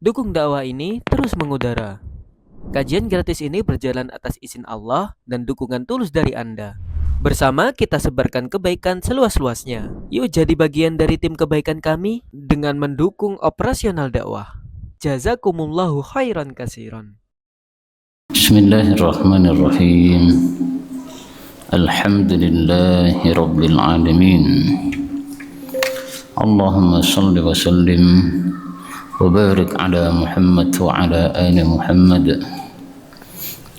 Dukung dakwah ini terus mengudara. Kajian gratis ini berjalan atas izin Allah dan dukungan tulus dari Anda. Bersama kita sebarkan kebaikan seluas-luasnya. Yuk jadi bagian dari tim kebaikan kami dengan mendukung operasional dakwah. Jazakumullahu khairan kasiran. Bismillahirrahmanirrahim. Alhamdulillahi rabbil alamin. Allahumma salli wa sallim wa barik ala Muhammad wa ala ali Muhammad.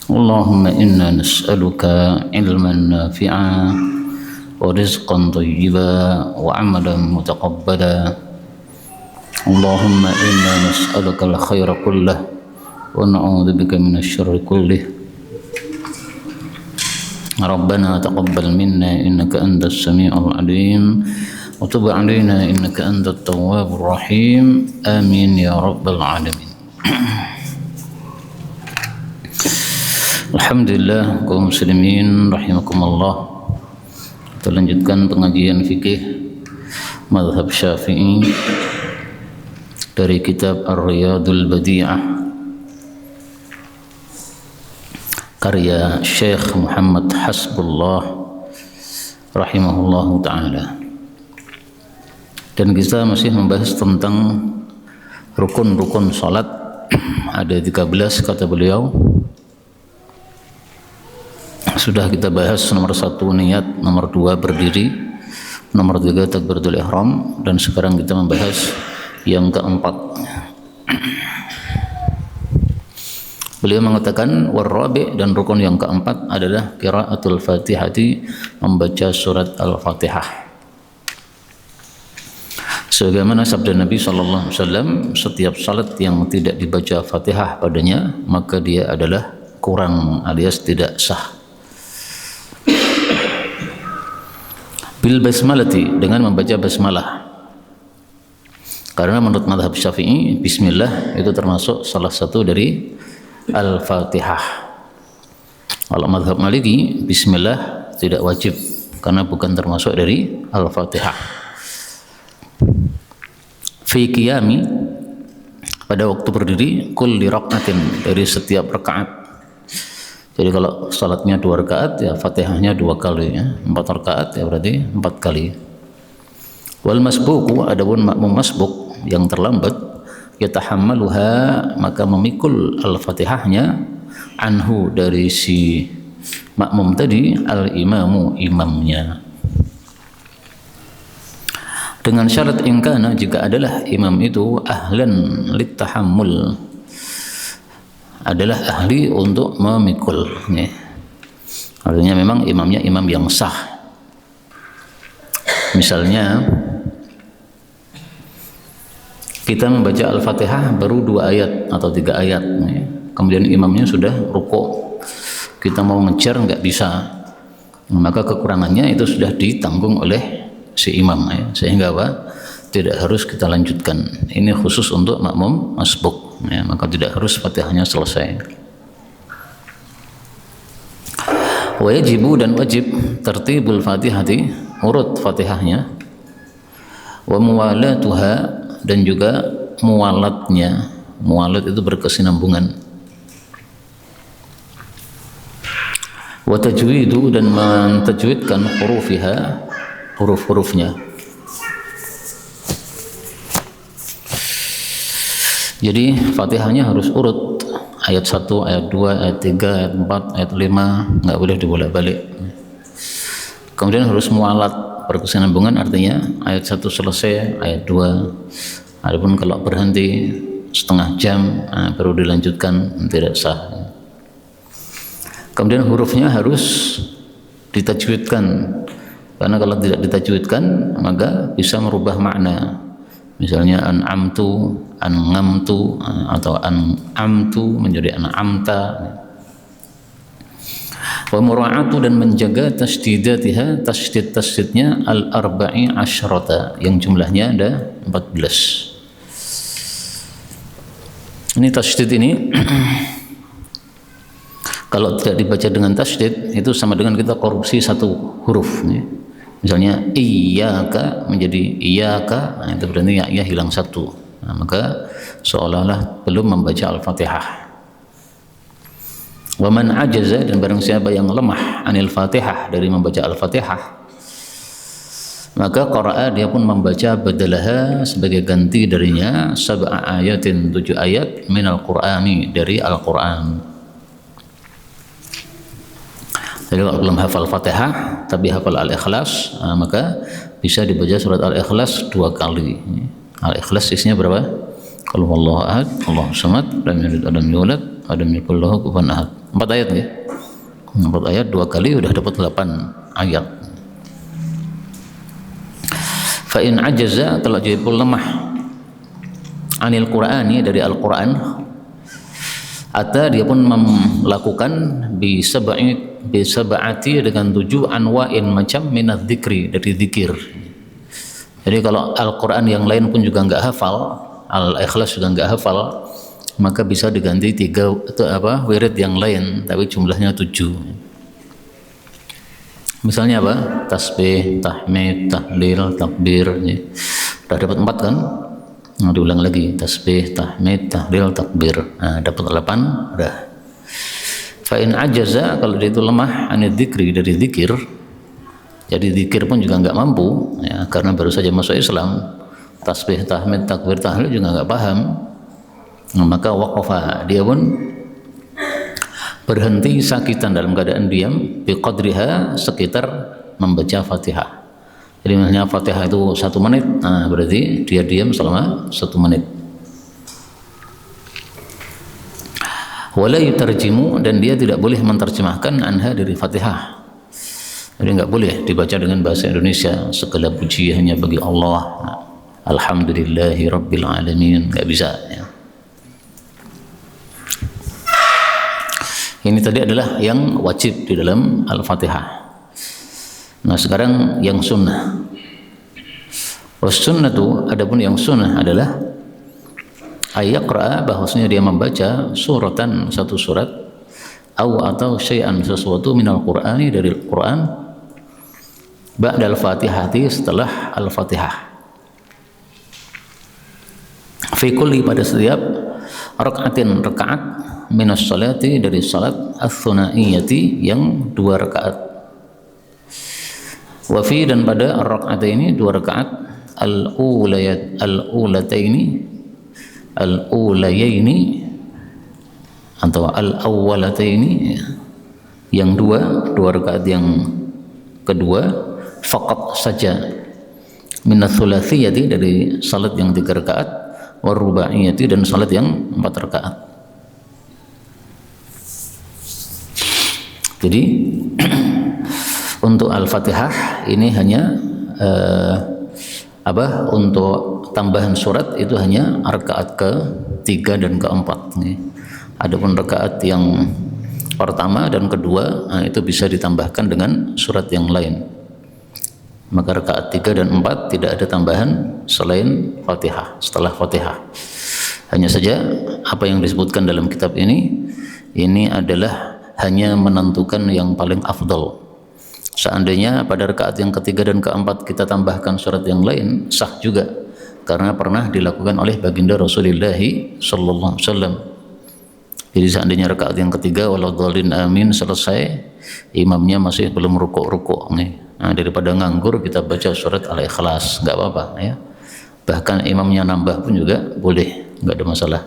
Allahumma inna nas'aluka ilman nafi'a wa rizqan thayyiba wa amalan mutaqabbala. Allahumma inna nas'aluka al-khaira kullah wa na'udzu bika minasy syarri kullih. Rabbana taqabbal minna innaka antas samiul alim wa tub 'alaina innaka antat tawwabur rahim. Amin ya rabbal alamin. Alhamdulillah kaum muslimin rahimakumullah. Kita lanjutkan pengajian fikih mazhab Syafi'i dari kitab Ar-Riyadul Badi'ah karya Syekh Muhammad Hasbullah rahimahullahu ta'ala. Dan kita masih membahas tentang rukun-rukun salat. Ada 13 kata beliau. Sudah kita bahas nomor 1 niat, nomor 2 berdiri, nomor 3 takbiratul ihram, dan sekarang kita membahas yang keempat. Beliau mengatakan warrabi, dan rukun yang keempat adalah qiraatul fatihati, membaca surat al-fatihah. Sebagaimana sabda Nabi SAW, setiap salat yang tidak dibaca fatihah padanya maka dia adalah kurang alias tidak sah. Bil basmalati, dengan membaca basmalah. Karena menurut mazhab Syafi'i, bismillah itu termasuk salah satu dari Al-Fatihah. Kalau mazhab Maliki, bismillah tidak wajib karena bukan termasuk dari Al-Fatihah. Fi qiyami, pada waktu berdiri, kulli rak'atin, dari setiap rakaat. Jadi kalau salatnya 2 rakaat ya Fatihahnya 2 kali ya. 4 rakaat ya berarti 4 kali. Wal masbuqu, adapun makmum masbuq yang terlambat, yatahammaluha, maka memikul al-Fatihahnya, anhu, dari si makmum tadi, al-imamu, imamnya. Dengan syarat ingkana, jika adalah imam itu ahlan litahammul, adalah ahli untuk memikul ya. Artinya memang imamnya imam yang sah. Misalnya kita membaca Al-Fatihah baru 2 ayat atau 3 ayat ya. Kemudian imamnya sudah rukuk, kita mau ngejar nggak bisa, maka kekurangannya itu sudah ditanggung oleh si imam ya. Sehingga apa? Tidak harus kita lanjutkan. Ini khusus untuk makmum masbuk ya, maka tidak harus Fatihahnya selesai. Wajibu, dan wajib, tertibul Fatihati, urut Fatihahnya, wa muwalatuha, dan juga muwalatnya. Muwalat itu berkesinambungan. Wa tajwidu, dan mentajwidkan hurufiha, huruf-hurufnya. Jadi Fatihahnya harus urut, ayat 1, ayat 2, ayat 3, ayat 4, ayat 5, nggak boleh dibolak-balik. Kemudian harus mualat, berkesinambungan, artinya ayat 1 selesai, ayat 2. Adapun kalau berhenti setengah jam baru dilanjutkan, tidak sah. Kemudian hurufnya harus ditajwidkan, karena kalau tidak ditajwidkan maka bisa merubah makna. Misalnya an'amtu, an'amtu, atau an'amtu menjadi an'amta. Wa mura'atu, dan menjaga tasdidatiha, tasdid-tasdidnya al-arba'i asyrata, yang jumlahnya ada 14. Ini tasdid ini kalau tidak dibaca dengan tasdid itu sama dengan kita korupsi 1 huruf ya. Misalnya iyyaka menjadi iyyaka, nah itu berarti ya hilang 1. maka seolah-olah belum membaca Al-Fatihah. Wa man ajaza, dan barang siapa yang lemah anil Fatihah, dari membaca Al-Fatihah, maka qara'a, dia pun membaca badalaha, sebagai ganti darinya, sab'a ayatin, 7 ayat, minal Qur'ani, dari Al-Qur'an. Jadi kalau belum hafal Fatihah tapi hafal Al-Ikhlas, maka bisa dibaca surat Al-Ikhlas 2 kali. Al-Ikhlas isinya berapa? Qul huwallahu ahad, Allahu samad, lam yalid wa lam yulad, wa lam yakul lahu kufuwan ahad. 4 ayat ya. 4 ayat 2 kali udah dapat 8 ayat. Fa in ajaza, kalau dia pun lemah anil Qur'ani, dari Al-Qur'an, atau dia pun melakukan bisab'ati, dengan 7 anwa'in, macam minadz dzikri, dari zikir. Jadi kalau Al-Qur'an yang lain pun juga enggak hafal, Al-Ikhlas juga enggak hafal, maka bisa diganti 3 wirid yang lain tapi jumlahnya 7. Misalnya apa? Tasbih, tahmid, tahlil, takbir. Sudah dapat 4 kan? Nah, diulang lagi, tasbih, tahmid, tahlil, takbir. Nah, dapat 8 udah. Fa in ajaza, kalau dia itu lemah anil dzikri, dari zikir, jadi zikir pun juga enggak mampu ya, karena baru saja masuk Islam. Tasbih, tahmid, takbir, tahlil juga enggak paham. Nah, maka waqafa, dia pun berhenti sakitan, dalam keadaan diam, biqadriha, sekitar membaca Fatihah. Jadi misalnya Fatihah itu 1 menit, nah berarti dia diam selama 1 menit. Wala yutarjimu, dan dia tidak boleh menterjemahkan anha, dari Fatihah. Jadi enggak boleh dibaca dengan bahasa Indonesia, segala puji hanya bagi Allah, alhamdulillahi rabbil alamin, enggak bisa ya. Ini tadi adalah yang wajib di dalam Al-Fatihah. Nah, sekarang yang sunnah. Was-sunnatu, adapun yang sunnah adalah ayaqra, bahwasanya dia membaca suratan, 1 surat, atau syai'an, sesuatu, minal Qur'ani, dari Al-Qur'an, ba'dal Fatihati, setelah Al-Fatihah. Fi kulli, pada setiap rakaatin, rakaat, minas salati, dari salat ats-tsunaiyati, yang 2 rakaat. Wa fi, dan pada rakaat ini 2 rakaat, al-ulataini atau al-awwalataini, yang 2 rakaat yang kedua, faqat saja, minas tsulatsiyati, dari salat yang 3 rakaat, warubaiyati, dan salat yang 4 rakaat. Jadi untuk Al-Fatihah ini hanya untuk tambahan surat itu hanya rakaat ke-3 dan ke-4 nih. Adapun rakaat yang pertama dan kedua, itu bisa ditambahkan dengan surat yang lain. Maka rakaat 3 dan 4 tidak ada tambahan selain Fatihah, setelah Fatihah. Hanya saja apa yang disebutkan dalam kitab ini adalah hanya menentukan yang paling afdal. Seandainya pada rakaat yang ketiga dan keempat kita tambahkan surat yang lain, sah juga, karena pernah dilakukan oleh baginda Rasulullah sallallahu alaihi wasallam. Jadi seandainya rakaat yang ketiga waladhdallin amin selesai, imamnya masih belum rukuk nih. Nah, daripada nganggur kita baca surat Al-Ikhlas, enggak apa-apa ya. Bahkan imamnya nambah pun juga boleh, enggak ada masalah.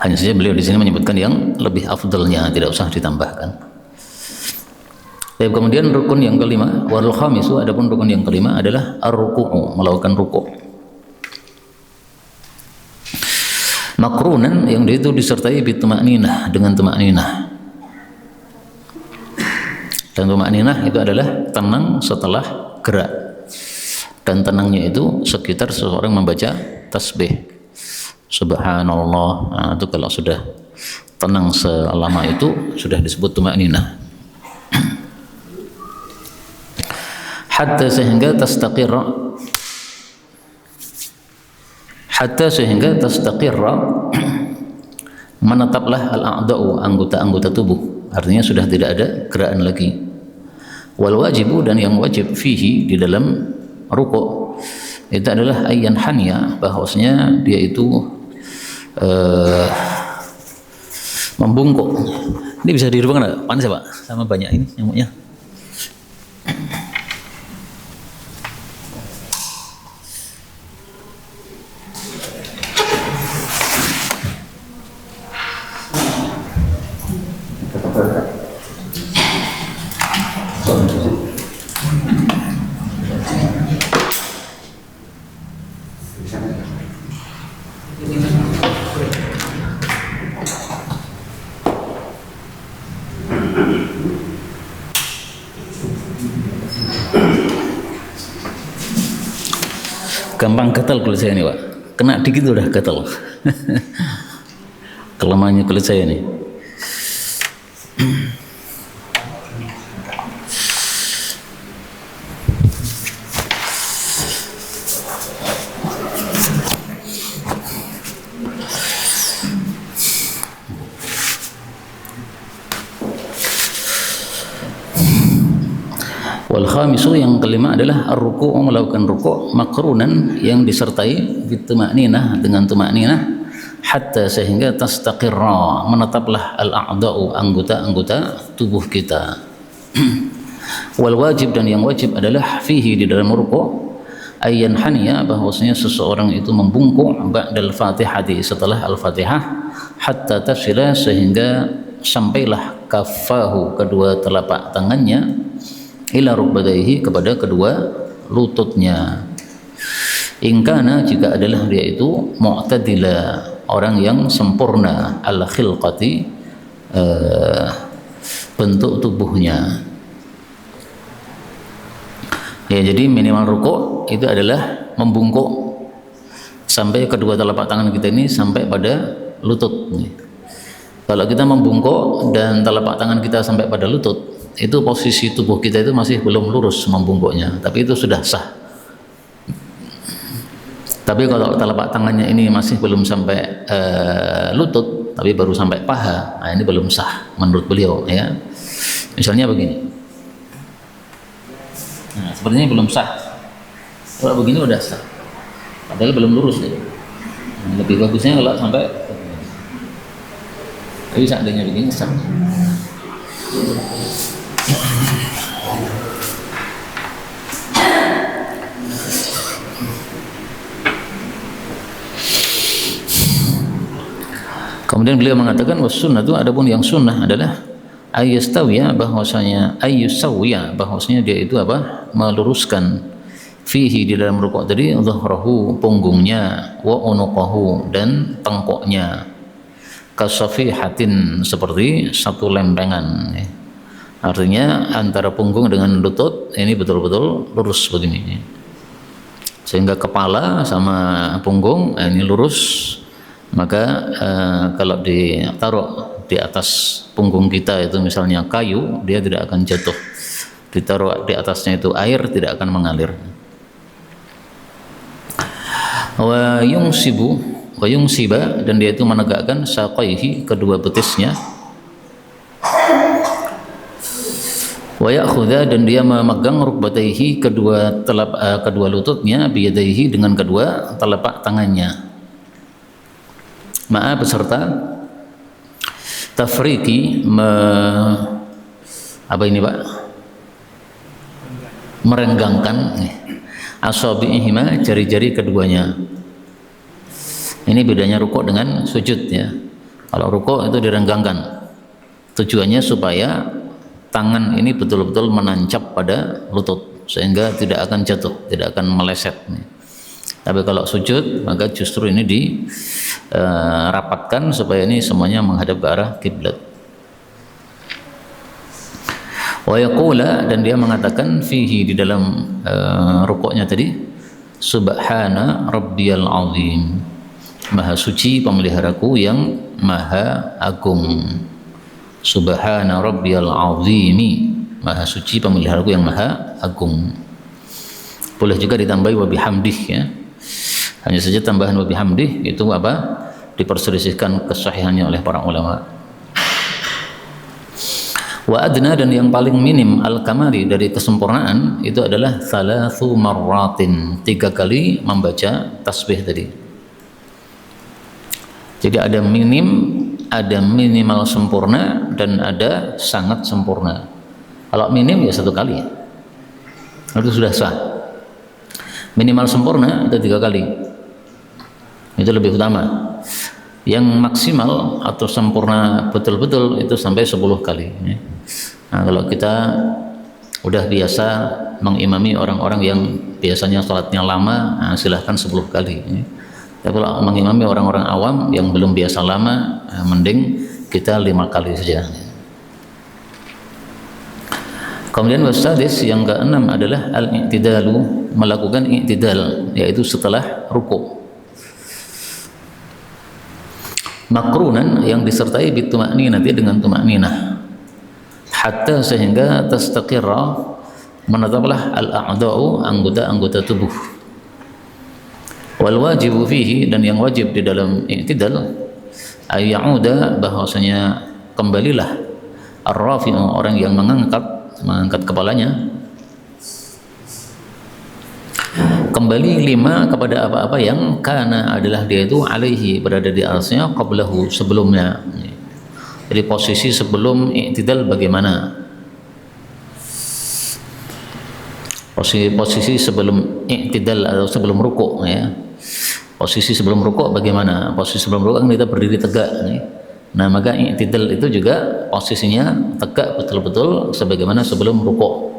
Hanya saja beliau di sini menyebutkan yang lebih afdalnya, tidak usah ditambahkan. Dan kemudian rukun yang kelima, wal khamisu, adapun rukun yang kelima adalah ar-ruku'u, melakukan rukuk. Makrunan, yang itu disertai bituma'ninah, dengan tuma'ninah. Dan tuma'ninah itu adalah tenang setelah gerak. Dan tenangnya itu sekitar seseorang membaca tasbih. Subhanallah, nah, itu kalau sudah tenang selama itu sudah disebut tuma'ninah. Hatta sehingga tastaqirra, menetaplah al-a'da'u, anggota-anggota tubuh, artinya sudah tidak ada gerakan lagi. Wal wajibu, dan yang wajib fihi, di dalam rukuk itu adalah ayyan hanya, bahwasanya dia itu membungkuk. Ini bisa dirubah nggak? Panas ya Pak? Sama banyak ini nyamuknya. Gampang gatal kulit saya nih Pak, kena dikit udah gatal. Kelemahannya kulit saya nih. Wal khamisu, yang kelima adalah ar-ruku', melakukan ruku' makrunan yang disertai bitumakninah, dengan tumakninah, hatta sehingga tastaqirra, menetaplah al-a'da'u, anggota-anggota tubuh kita. Wal wajib, dan yang wajib adalah fihi, di dalam ruku' ayyan haniya, bahwasanya seseorang itu membungkuk ba'dal fatihati, setelah al-fatihah, hatta tafsila, sehingga sampailah kaffahu, kedua telapak tangannya, ila rukbadaihi, kepada kedua lututnya. Ingkana, jika adalah dia itu mu'tadila, orang yang sempurna, al khilqati, bentuk tubuhnya. Ya, jadi minimal rukuk itu adalah membungkuk sampai kedua telapak tangan kita ini sampai pada lutut. Kalau kita membungkuk dan telapak tangan kita sampai pada lutut, itu posisi tubuh kita itu masih belum lurus membungkuknya, tapi itu sudah sah. Tapi kalau telapak tangannya ini masih belum sampai lutut, tapi baru sampai paha, nah ini belum sah menurut beliau, ya. Misalnya begini, nah sepertinya belum sah. Kalau begini udah sah, padahal belum lurus ya. Nah, lebih bagusnya kalau sampai, tapi seandainya begini sah. Kemudian beliau mengatakan wassunnah, itu adapun yang sunnah adalah ayyastawiya, bahwasanya ayyusawiya, bahwasanya dia itu apa? Meluruskan, fihi, di dalam rukuk tadi, dhahrahu, punggungnya, wa unuqahu, dan tengkuknya, kasafihatin, seperti satu lempengan. Artinya antara punggung dengan lutut ini betul-betul lurus begini, sehingga kepala sama punggung ini lurus. Maka kalau ditaruh di atas punggung kita itu misalnya kayu, dia tidak akan jatuh. Ditaruh di atasnya itu air, tidak akan mengalir. Wa yungsiba, dan dia itu menegakkan saqaihi, kedua betisnya. Wa ya'khudha, dan dia memegang rukbataihi, kedua lututnya, biyadaihi, dengan kedua telapak tangannya. Ma'a, beserta tafriki, apa ini Pak? Merenggangkan asabi'ihima, jari-jari keduanya. Ini bedanya rukuk dengan sujud, ya. Kalau rukuk itu direnggangkan, tujuannya supaya tangan ini betul-betul menancap pada lutut sehingga tidak akan jatuh, tidak akan meleset. Tapi kalau sujud maka justru ini dirapatkan supaya ini semuanya menghadap ke arah kiblat. Wa yaqula, dan dia mengatakan fihi, di dalam rukuknya tadi, subhana rabbiyal azim, maha suci pemeliharaku yang maha agung. Subhana rabbiyal azimi, maha suci pemeliharaku yang maha agung. Boleh juga ditambahi wa bihamdih, ya. Hanya saja tambahan wa bihamdih itu diperselisihkan kesahihannya oleh para ulama. Wa adna, dan yang paling minim al-kamali dari kesempurnaan itu adalah thalathu marratin, 3 kali membaca tasbih tadi. Jadi ada minim, ada minimal sempurna, dan ada sangat sempurna. Kalau minim ya 1 kali, itu sudah sah. Minimal sempurna itu 3 kali, itu lebih utama. Yang maksimal atau sempurna betul-betul itu sampai 10 kali. Nah, kalau kita udah biasa mengimami orang-orang yang biasanya sholatnya lama, nah silahkan 10 kali. Tapi kalau mengimami orang-orang awam yang belum biasa lama, mending kita 5 kali saja. Kemudian wasadis, yang keenam adalah al-i'tidalu, melakukan i'tidal, yaitu setelah ruku'. Makrunan, yang disertai bituma'ninah, dengan tuma'ninah, hatta sehingga tastaqirra, menetaplah al-a'da'u, anggota-anggota tubuh. Wal wajibu fihi, dan yang wajib di dalam i'tidal, ayya'uda, bahwasanya kembalilah, ar-rafi'u, orang yang mengangkat kepalanya, kembali 5 kepada apa-apa yang kana adalah dia itu alaihi, berada di atasnya, qablahu, sebelumnya. Jadi posisi sebelum i'tidal bagaimana, posisi sebelum i'tidal atau sebelum rukuk, ya. Posisi sebelum rukuk bagaimana? Posisi sebelum rukuk kan kita berdiri tegak, nih. Nah, maka i'tidal itu juga posisinya tegak betul-betul sebagaimana sebelum rukuk.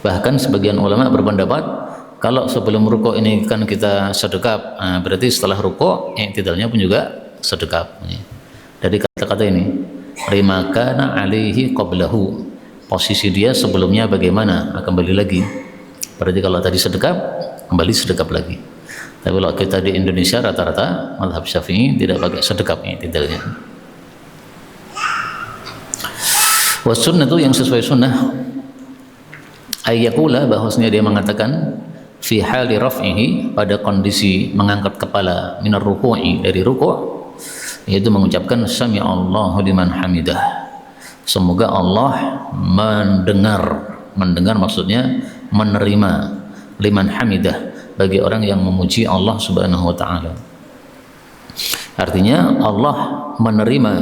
Bahkan sebagian ulama berpendapat kalau sebelum rukuk ini kan kita sedekap, nah berarti setelah rukuk i'tidalnya pun juga sedekap. Dari kata-kata ini, rimakana alaihi qablahu, posisi dia sebelumnya bagaimana, kembali lagi. Berarti kalau tadi sedekap, kembali sedekap lagi. Tapi kalau kita di Indonesia rata-rata mazhab Syafi'i tidak pakai sedekap i'tidalnya. Wasunnah itu yang sesuai sunnah, ayyakula, bahwasanya dia mengatakan fi hali raf'ihi, pada kondisi mengangkat kepala, minar ruku'i, dari ruku', yaitu mengucapkan sami Allahu liman hamidah, semoga Allah mendengar maksudnya menerima, liman hamidah, bagi orang yang memuji Allah subhanahu wa ta'ala. Artinya Allah menerima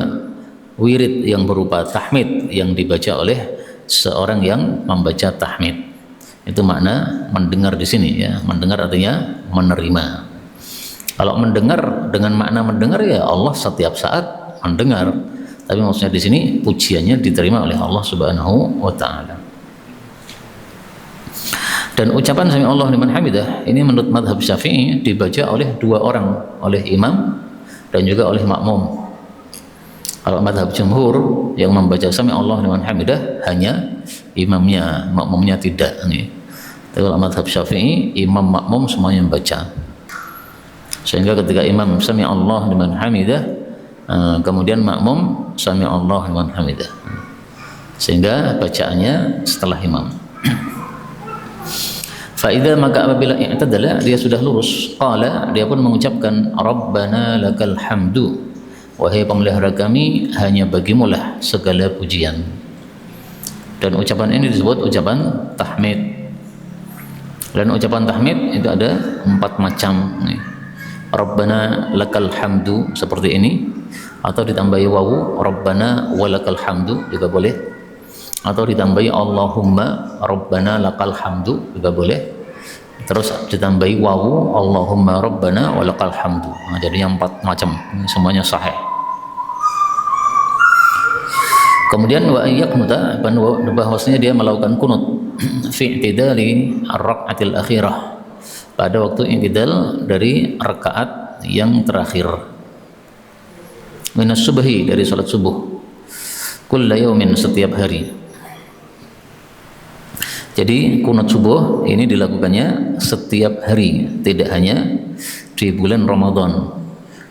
wirid yang berupa tahmid yang dibaca oleh seorang yang membaca tahmid. Itu makna mendengar di sini, ya. Mendengar artinya menerima. Kalau mendengar dengan makna mendengar, ya Allah setiap saat mendengar. Tapi maksudnya di sini pujiannya diterima oleh Allah Subhanahu wa taala. Dan ucapan sami Allah liman hamidah ini menurut mazhab Syafi'i dibaca oleh 2 orang, oleh imam dan juga oleh makmum. Kalau mazhab jumhur yang membaca sami Allah liman hamidah hanya imamnya, makmumnya tidak nih. Tapi kalau mazhab Syafi'i imam makmum semuanya membaca. Sehingga ketika imam sami Allah liman hamidah, kemudian makmum sami Allah liman hamidah. Sehingga bacaannya setelah imam. Fa'idha, maka apabila i'tadala, dia sudah lurus, qala, dia pun mengucapkan Rabbana lakal hamdu, wahai pemelihara kami, hanya bagimulah segala pujian. Dan ucapan ini disebut ucapan tahmid. Dan ucapan tahmid itu ada 4 macam. Rabbana lakal hamdu, seperti ini, atau ditambahi wawu, Rabbana walakal hamdu juga boleh, atau ditambahi Allahumma Rabbana lakal hamdu juga boleh, terus ditambahi wawu Allahumma Rabbana walakal hamdu. Nah, jadi yang 4 macam, ini semuanya sahih. Kemudian wa ayyaknuta, bahwasanya dia melakukan kunut fi i'tidali ar-rak'atil akhirah, pada waktu i'tidal dari rakaat yang terakhir, minas subhi, dari salat subuh, kulla yaumin, setiap hari. Jadi kunut subuh ini dilakukannya setiap hari, tidak hanya di bulan Ramadan.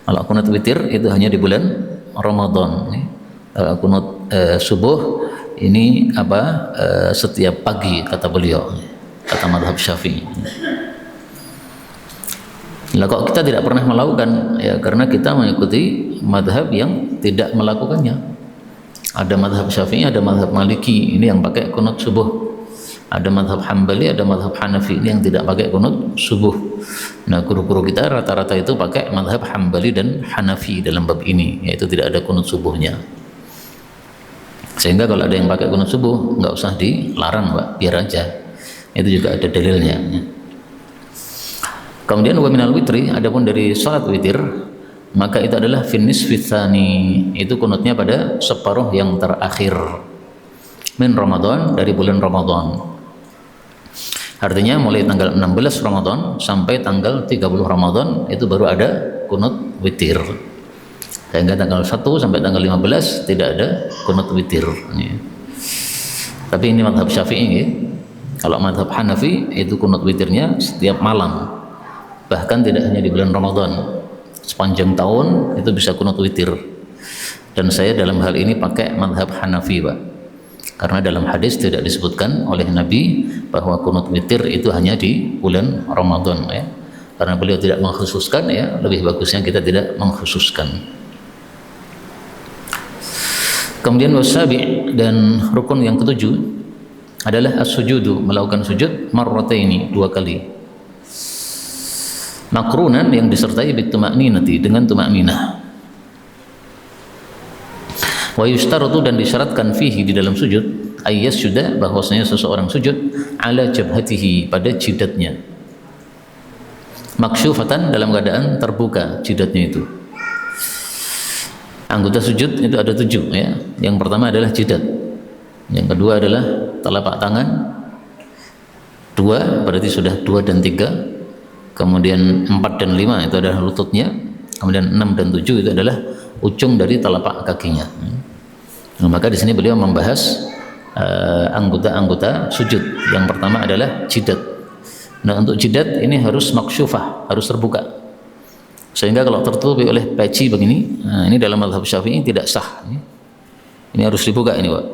Kalau kunut witir itu hanya di bulan Ramadan. Kunut subuh ini setiap pagi, kata beliau, kata mazhab Syafi'i. Nah, kok kita tidak pernah melakukan, ya karena kita mengikuti mazhab yang tidak melakukannya. Ada madhab Syafi'i, ada madhab Maliki, ini yang pakai kunut subuh. Ada madhab Hambali, ada madhab Hanafi, ini yang tidak pakai kunut subuh. Nah, guru-guru kita rata-rata itu pakai madhab Hambali dan Hanafi dalam bab ini, yaitu tidak ada kunut subuhnya. Sehingga kalau ada yang pakai kunut subuh, nggak usah dilarang, Pak, biar aja. Itu juga ada dalilnya. Kemudian wa minal witri, adapun dari salat witir, maka itu adalah finis fitsani, itu kunutnya pada separuh yang terakhir min Ramadan, dari bulan Ramadan. Artinya mulai tanggal 16 Ramadan sampai tanggal 30 Ramadan itu baru ada kunut witir. Sehingga tanggal 1 sampai tanggal 15 tidak ada kunut witir. Tapi ini madhab Syafi'i ya. Kalau madhab Hanafi itu kunut witirnya setiap malam. Bahkan tidak hanya di bulan Ramadan, sepanjang tahun itu bisa kunut witir. Dan saya dalam hal ini pakai madhab Hanafi, Pak, karena dalam hadis tidak disebutkan oleh Nabi bahwa kunut witir itu hanya di bulan Ramadan ya. Karena beliau tidak mengkhususkan ya, lebih bagusnya kita tidak mengkhususkan. Kemudian wasabi, dan rukun yang ketujuh adalah as-sujudu, melakukan sujud marrataini, 2 kali. Makrunan, yang disertai bituma'ninati, dengan tuma'ninah. Wa yustaratu, dan disyaratkan fihi, di dalam sujud, ayyas sudah, bahwasanya seseorang sujud ala jabhatihi, pada jidatnya, maksyufatan, dalam keadaan terbuka jidatnya itu. Anggota sujud itu ada 7 ya. Yang pertama adalah jidat, yang kedua adalah telapak tangan, 2 berarti sudah 2 dan 3, kemudian 4 dan 5 itu adalah lututnya, kemudian 6 dan 7 itu adalah ujung dari telapak kakinya. Nah, maka di sini beliau membahas anggota-anggota sujud. Yang pertama adalah jidat. Nah, untuk jidat ini harus maksyufah, harus terbuka. Sehingga kalau tertutupi oleh peci begini, nah ini dalam mazhab Syafi'i tidak sah. Ini harus dibuka ini, Pak.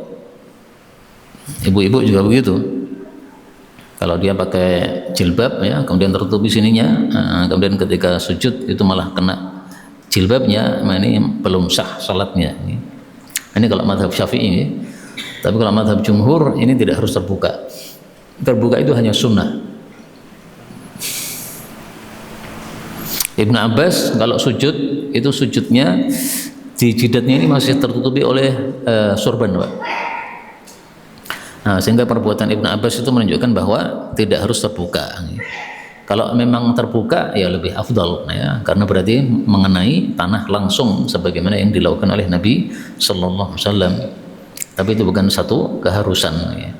Ibu-ibu juga begitu. Kalau dia pakai jilbab ya, kemudian tertutupi sininya, kemudian ketika sujud itu malah kena jilbabnya, nah ini belum sah salatnya. Ini kalau mazhab Syafi'i ya. Tapi kalau mazhab jumhur ini tidak harus terbuka. Terbuka itu hanya sunnah. Ibnu Abbas kalau sujud itu sujudnya di jidatnya ini masih tertutupi oleh sorban, Pak. Nah, sehingga perbuatan Ibnu Abbas itu menunjukkan bahwa tidak harus terbuka. Kalau memang terbuka ya lebih afdal ya, karena berarti mengenai tanah langsung sebagaimana yang dilakukan oleh Nabi sallallahu alaihi wasallam. Tapi itu bukan satu keharusan ya.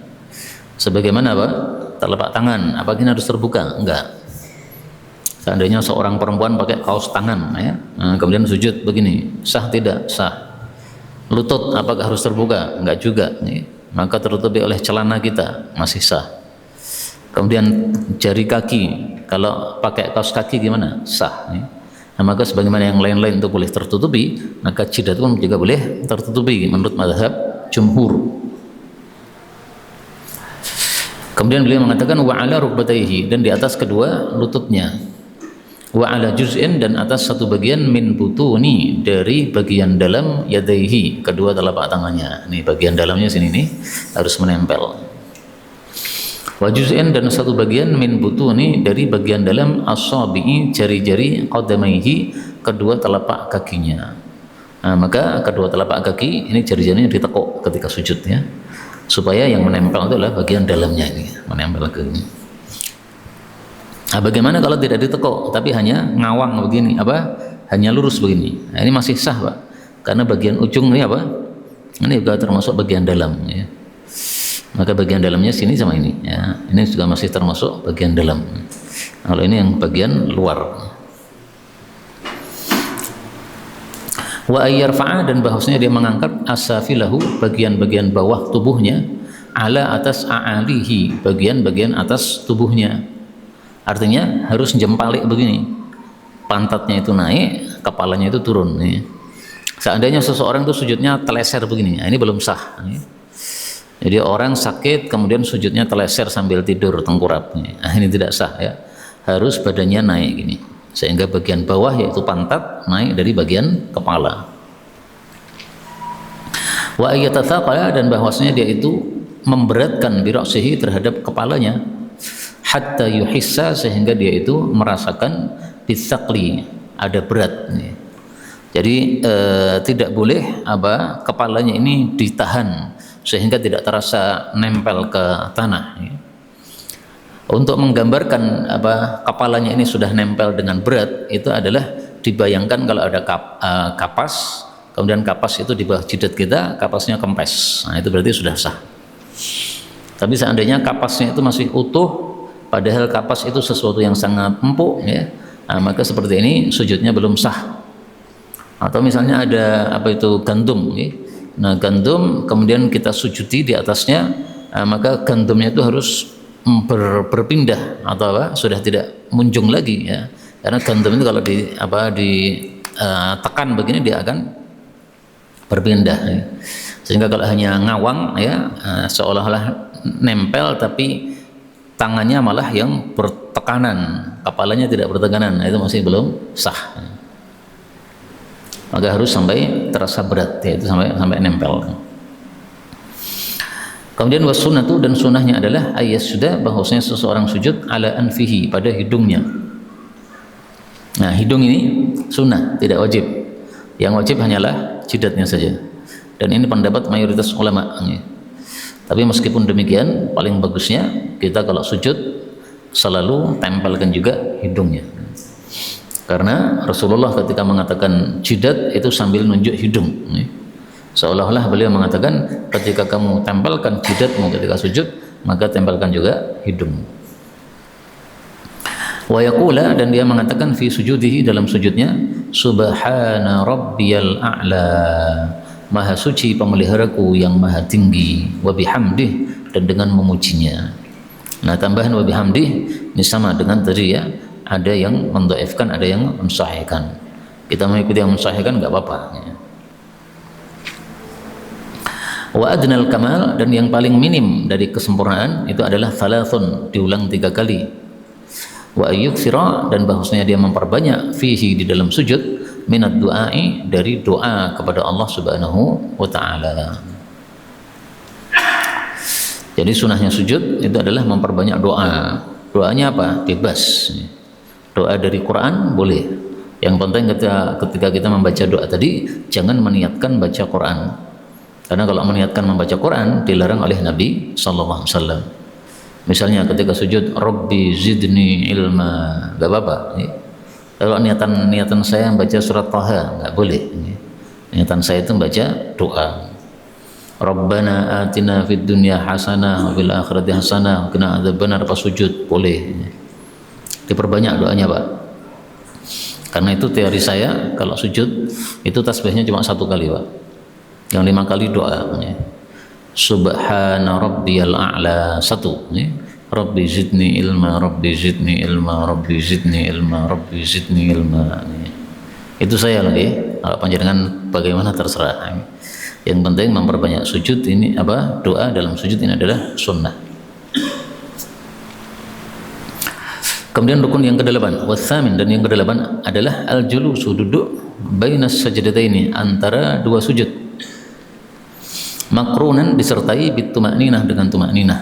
Sebagaimana apa? Telapak tangan, apakah harus terbuka? Enggak. Seandainya seorang perempuan pakai kaos tangan ya, kemudian sujud begini, sah tidak? Sah. Lutut apakah harus terbuka? Enggak juga ya. Maka tertutupi oleh celana kita masih sah. Kemudian jari kaki, kalau pakai kaos kaki gimana? Sah ya. Nah, maka sebagaimana yang lain-lain itu boleh tertutupi, maka jidat pun juga boleh tertutupi menurut mazhab jumhur. Kemudian beliau mengatakan wa ala rukbatayhi, dan di atas kedua lututnya, wa ala juz'in, dan atas satu bagian min butuni, dari bagian dalam yadaihi, kedua telapak tangannya. Ini bagian dalamnya sini nih harus menempel. Wa juz'in, dan satu bagian min butuni, dari bagian dalam asabi'i, jari-jari qadamaihi, kedua telapak kakinya. Nah, maka kedua telapak kaki ini jari-jarinya ditekuk ketika sujud ya, supaya yang menempel itu adalah bagian dalamnya ini, menempel ke ini. Nah, bagaimana kalau tidak ditekuk tapi hanya ngawang begini, hanya lurus begini? Nah, ini masih sah, Pak, karena bagian ujung ini ini juga termasuk bagian dalam ya. Maka bagian dalamnya sini sama ini ya, ini juga masih termasuk bagian dalam. Kalau ini yang bagian luar. Wa ayyarfa'a, dan bahwasanya dia mengangkat asafilahu, bagian-bagian bawah tubuhnya, ala atas a'alihi, bagian-bagian atas tubuhnya. Artinya harus jempalik begini, pantatnya itu naik, kepalanya itu turun ya. Seandainya seseorang itu sujudnya teleser begini, ini belum sah ya. Jadi orang sakit kemudian sujudnya teleser sambil tidur tengkurap, ini tidak sah ya. Harus badannya naik gini, sehingga bagian bawah yaitu pantat naik dari bagian kepala. Wa ayatathaqala, dan bahwasanya dia itu memberatkan bi ra'sihi terhadap kepalanya, hatta yuhissa, sehingga dia itu merasakan bisaqli, ada berat. Jadi tidak boleh kepalanya ini ditahan sehingga tidak terasa nempel ke tanah. Untuk menggambarkan kepalanya ini sudah nempel dengan berat, itu adalah dibayangkan kalau ada kapas, kemudian kapas itu di bawah jidat kita, kapasnya kempes. Nah, itu berarti sudah sah. Tapi seandainya kapasnya itu masih utuh, padahal kapas itu sesuatu yang sangat empuk, ya, nah, maka seperti ini sujudnya belum sah. Atau misalnya ada gandum, ya. Nah, gandum kemudian kita sujudi di atasnya, maka gandumnya itu harus berpindah atau sudah tidak munjung lagi, ya, karena gandum itu kalau ditekan begini dia akan berpindah, ya. Sehingga kalau hanya ngawang, ya, seolah-olah nempel tapi tangannya malah yang bertekanan, kepalanya tidak bertekanan, nah, itu masih belum sah. Maka harus sampai terasa berat, yaitu sampai nempel. Kemudian wasunnatu, dan sunnahnya adalah ayat sudah bahwasanya seseorang sujud ala anfihi, pada hidungnya. Nah, hidung ini sunnah, tidak wajib. Yang wajib hanyalah jidatnya saja. Dan ini pendapat mayoritas ulama. Tapi meskipun demikian, paling bagusnya kita kalau sujud selalu tempelkan juga hidungnya. Karena Rasulullah ketika mengatakan jidat itu sambil nunjuk hidung. Seolah-olah beliau mengatakan ketika kamu tempelkan jidatmu ketika sujud, maka tempelkan juga hidung. Wa yaqula, dan dia mengatakan fi sujudihi, dalam sujudnya, subhana rabbiyal a'la, maha suci pemeliharaku yang maha tinggi, wa bihamdih, dan dengan memujinya. Nah, tambahan wa bihamdih ini sama dengan tadi, ya, ada yang mendhaifkan, ada yang mensahihkan. Kita mengikuti yang mensahihkan enggak apa-apa, ya. Wa adnal kamal, dan yang paling minim dari kesempurnaan itu adalah thalathun, diulang 3 kali. Wa ayyukthira, dan bahwasanya dia memperbanyak fihi, di dalam sujud, minad du'ai, dari doa kepada Allah Subhanahu wa ta'ala. Jadi sunahnya sujud itu adalah memperbanyak doa. Doanya apa? Bebas. Doa dari Quran boleh. Yang penting ketika kita membaca doa tadi, jangan meniatkan baca Quran. Karena kalau meniatkan membaca Quran dilarang oleh Nabi sallallahu alaihi wasallam. Misalnya ketika sujud, Rabbi zidni ilma, enggak apa-apa. Kalau niatan saya membaca surat Taha, enggak boleh. Niatan saya itu membaca doa. Rabbana atina fid dunya hasanah wa fil akhirati hasanah wa qina adzabannar, pas sujud boleh. Diperbanyak doanya, Pak. Karena itu teori saya, kalau sujud itu tasbihnya cuma 1 kali, Pak. Yang 5 kali doa, ya. Subhana rabbiyal a'la 1, ya. Rabbi zidni ilma, Rabbi zidni ilma, Rabbi zidni ilma, Rabbi zidni ilma, ya. Itu saya lagi. Kalau panjenengan bagaimana terserah, ya. Yang penting memperbanyak sujud ini, doa dalam sujud ini adalah sunnah. Kemudian rukun yang ke-8, wasamin, dan yang ke-8 adalah al-julusu, duduk, bainas sajdataini, antara 2 sujud, makrunan, disertai bitumakninah, dengan tumakninah.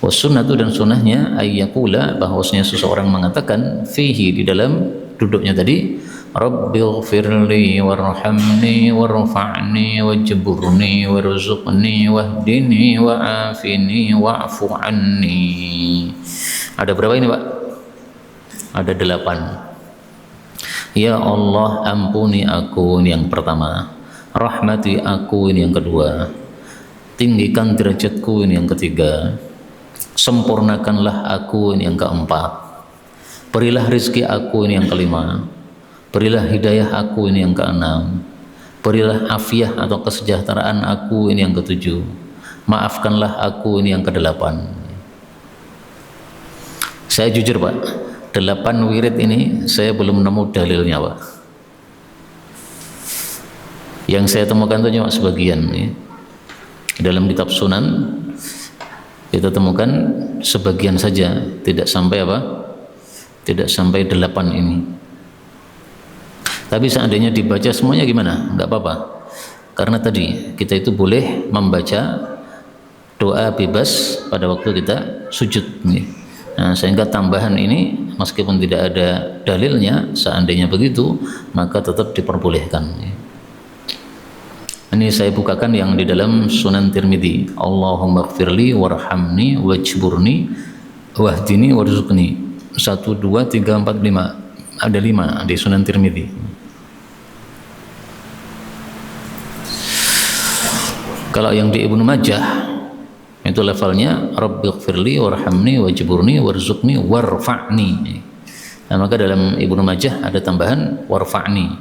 Wasunnatu, dan sunnahnya ayyakula, bahwasanya seseorang mengatakan fihi, di dalam duduknya tadi, Rabbighfirli warhamni warfa'ni wajburni warzuqni wahdini wa'afini wa'fu anni. Ada berapa ini, Pak? Ada 8. Ya Allah, ampuni aku, ini yang pertama. Rahmati aku, ini yang kedua. Tinggikan derajatku, ini yang ketiga. Sempurnakanlah aku, ini yang keempat. Berilah rezeki aku, ini yang kelima. Berilah hidayah aku, ini yang keenam. Berilah afiah atau kesejahteraan aku, ini yang ketujuh. Maafkanlah aku, ini yang ke-8. Saya jujur, Pak, 8 wirid ini saya belum nemu dalilnya, Pak. Yang saya temukan itu cuma sebagian, ya. Dalam kitab Sunan kita temukan sebagian saja, tidak sampai tidak sampai 8 ini. Tapi seandainya dibaca semuanya gimana? Enggak apa-apa. Karena tadi kita itu boleh membaca doa bebas pada waktu kita sujud. Nah, sehingga tambahan ini meskipun tidak ada dalilnya, seandainya begitu maka tetap diperbolehkan. Ini saya bukakan yang di dalam Sunan Tirmidzi. Allahumma ighfirli warhamni wajburni wahdini warzuqni. 1 2 3 4 5. Ada 5 di Sunan Tirmidzi. Kalau yang di Ibnu Majah itu levelnya rabbighfirli warhamni wajburni warzuqni warfa'ni. Nah, maka dalam Ibnu Majah ada tambahan warfa'ni,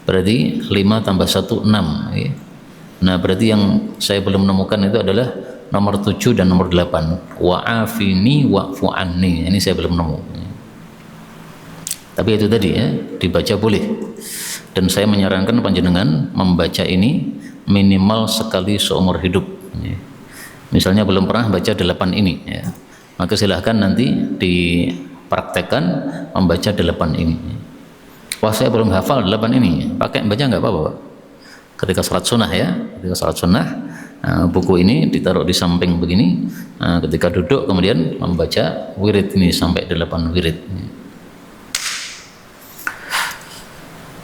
berarti 5 tambah 1 6. Nah, berarti yang saya belum menemukan itu adalah nomor 7 dan nomor 8, wa'afini wa'fu anni. Ini saya belum nemu. Tapi itu tadi ya, dibaca boleh. Dan saya menyarankan panjenengan membaca ini minimal sekali seumur hidup. Misalnya belum pernah baca 8 ini ya, maka silahkan nanti dipraktekkan membaca 8 ini. Wah, saya belum hafal 8 ini, pakai baca nggak apa-apa Pak. Ketika salat sunnah ya, ketika salat sunnah, buku ini ditaruh di samping begini, ketika duduk kemudian membaca wirid ini sampai 8 wirid.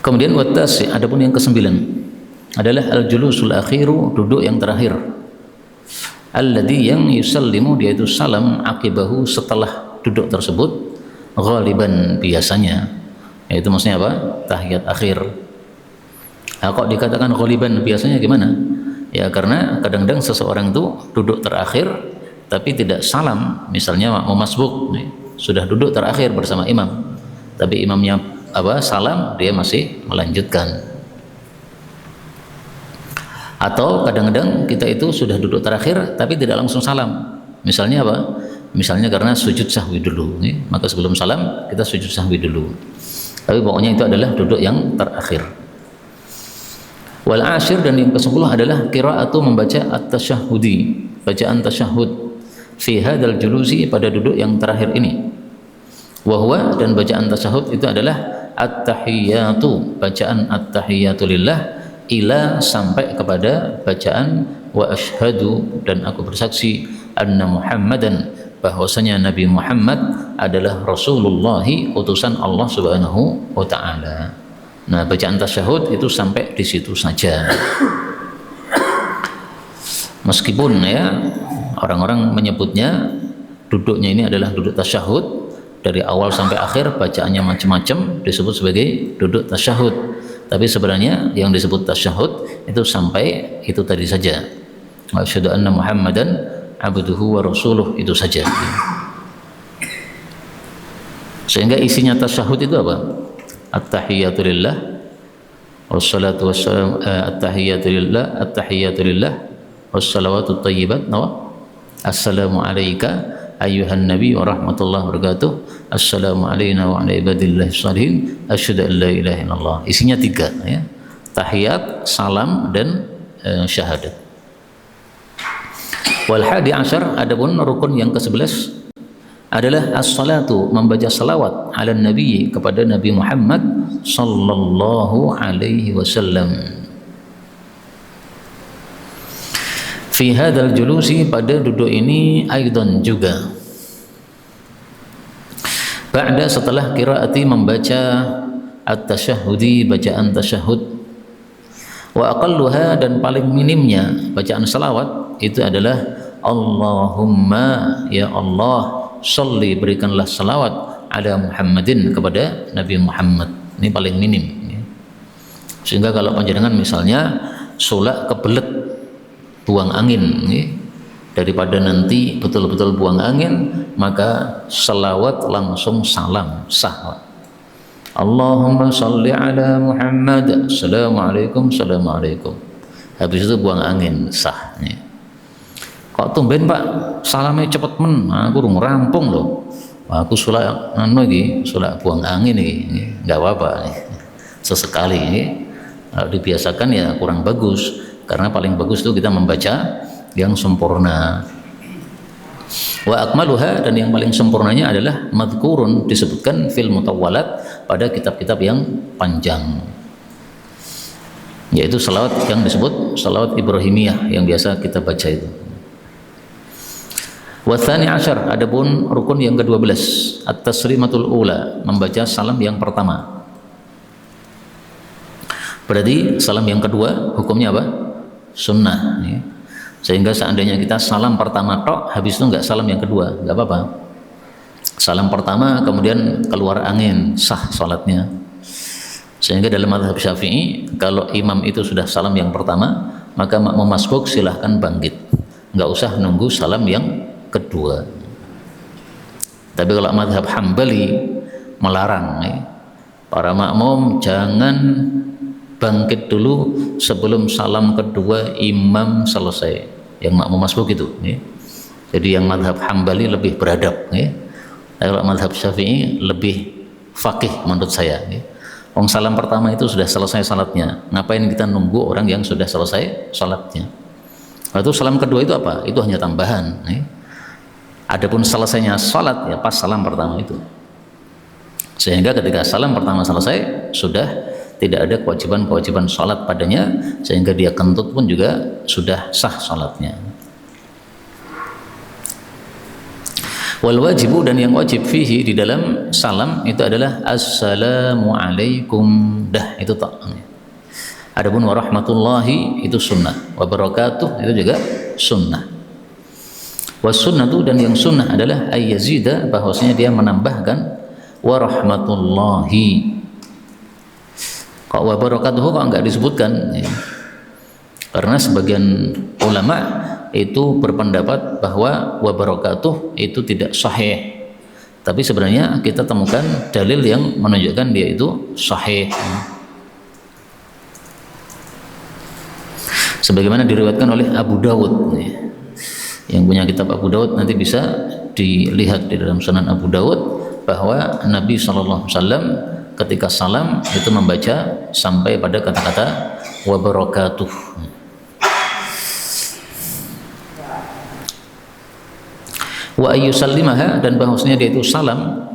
Kemudian watasi, adapun yang ke-9 adalah al-julusul akhiru, duduk yang terakhir. Alladhi, yang yusallimu, dia itu salam akibahu, setelah duduk tersebut, ghaliban, biasanya, yaitu maksudnya apa? Tahiyat akhir. Nah, kok dikatakan ghaliban, biasanya gimana? Ya karena kadang-kadang seseorang itu duduk terakhir tapi tidak salam, misalnya mau masbuk, sudah duduk terakhir bersama imam, tapi imamnya salam, dia masih melanjutkan. Atau kadang-kadang kita itu sudah duduk terakhir tapi tidak langsung salam, misalnya apa? Misalnya karena sujud sahwi dulu, maka sebelum salam kita sujud sahwi dulu, tapi pokoknya itu adalah duduk yang terakhir. Wal ashir, dan yang ke-10 adalah qiraatu, membaca at-tasyahhudi, bacaan tasyahud, fi hadzal julusi, pada duduk yang terakhir ini. Wa huwa, dan bacaan tasyahud itu adalah at-tahiyyatu, bacaan at-tahiyyatu lillah, ila, sampai kepada bacaan wa asyhadu, dan aku bersaksi, anna Muhammadan, bahwasanya Nabi Muhammad adalah Rasulullah, utusan Allah Subhanahu wa taala. Nah, bacaan tasyahud itu sampai di situ saja. Meskipun ya orang-orang menyebutnya duduknya ini adalah duduk tasyahud, dari awal sampai akhir bacaannya macam-macam, disebut sebagai duduk tasyahud. Tapi sebenarnya yang disebut tasyahud itu sampai itu tadi saja. Wa asyhadu anna Muhammadan abduhu wa rasuluh, itu saja. Sehingga isinya tasyahud itu apa? At-tahiyyatu lillah wassalatu wassalam, at-tahiyyatu lillah, at-tahiyyatu lillah wassalawatu thayyibat, assalamu alayka ayyuhan nabi wa rahmatullahi wa barakatuh, assalamu alayna wa ala ibadillahi shalihin, asyhadu an la ilaha illallah. Isinya 3 ya, tahiyat, salam, dan syahadat. Wal hadi asyar, adapun rukun yang ke-11 adalah as-salatu, membaca salawat ala nabi, kepada Nabi Muhammad sallallahu alaihi wasallam. Fi hadzal julusi, pada duduk ini, aidan juga, ba'da, setelah qiraati, membaca at-tasyahhudi, bacaan tasyahud. Wa aqalluha, dan paling minimnya bacaan salawat itu adalah Allahumma, ya Allah, sholli, berikanlah salawat, ala Muhammadin, kepada Nabi Muhammad. Ini paling minim ya. Sehingga kalau panjenengan misalnya sholat kebelet, buang angin ya, daripada nanti betul-betul buang angin, maka salawat langsung salam, sah. Allahumma sholli ala Muhammad, assalamualaikum, assalamualaikum, habis itu buang angin, sah ya. Kok tumben Pak salamnya cepet men, aku urung rampung loh, aku sholat sholat buang angin nih, nggak apa-apa nih. Sesekali nih, kalau dibiasakan ya kurang bagus, karena paling bagus itu kita membaca yang sempurna. Wa akmaluha, dan yang paling sempurnanya adalah madhkurun, disebutkan fil mutawwalat, pada kitab-kitab yang panjang. yaitu salawat yang disebut salawat Ibrahimiyah yang biasa kita baca itu. Wa tsani asyar, adapun rukun yang ke-12, at-taslimatul ula, membaca salam yang pertama. Berarti salam yang kedua hukumnya apa? Sunnah, ya. Sehingga seandainya kita salam pertama tok, habis itu enggak salam yang kedua, enggak apa-apa. Salam pertama kemudian keluar angin, sah salatnya. Sehingga dalam mazhab Syafi'i, kalau imam itu sudah salam yang pertama, maka makmum masbuk silahkan bangkit, nggak usah nunggu salam yang kedua. Tapi kalau mazhab Hambali melarang, ya, para makmum jangan bangkit dulu sebelum salam kedua imam selesai. Yang makmum masbuk itu, ya. Jadi yang mazhab Hambali lebih beradab, ya. Kalau mazhab Syafi'i lebih fakih menurut saya, ya. Wong salam pertama itu sudah selesai salatnya, ngapain kita nunggu orang yang sudah selesai salatnya? Lalu salam kedua itu apa? Itu hanya tambahan, ya. Adapun selesainya salat ya pas salam pertama itu. Sehingga ketika salam pertama selesai sudah tidak ada kewajiban-kewajiban salat padanya, sehingga dia kentut pun juga sudah sah salatnya. Wal wajibu, dan yang wajib fihi di dalam salam itu adalah assalamu alaikum, dah itu tak. Adapun warahmatullahi itu sunnah, wabarakatuh itu juga sunnah. Was sunnatu, dan yang sunnah adalah ayyazida, bahwasanya dia menambahkan warahmatullahi. Kok wabarakatuh kok enggak disebutkan, ya. Karena sebagian ulama itu berpendapat bahwa wabarakatuh itu tidak sahih, tapi sebenarnya kita temukan dalil yang menunjukkan dia itu sahih, sebagaimana diriwayatkan oleh Abu Dawud. Yang punya kitab Abu Dawud nanti bisa dilihat di dalam Sunan Abu Dawud bahwa Nabi SAW ketika salam itu membaca sampai pada kata-kata wabarakatuh. Wa ayyusallimaha, dan bahwasanya dia itu salam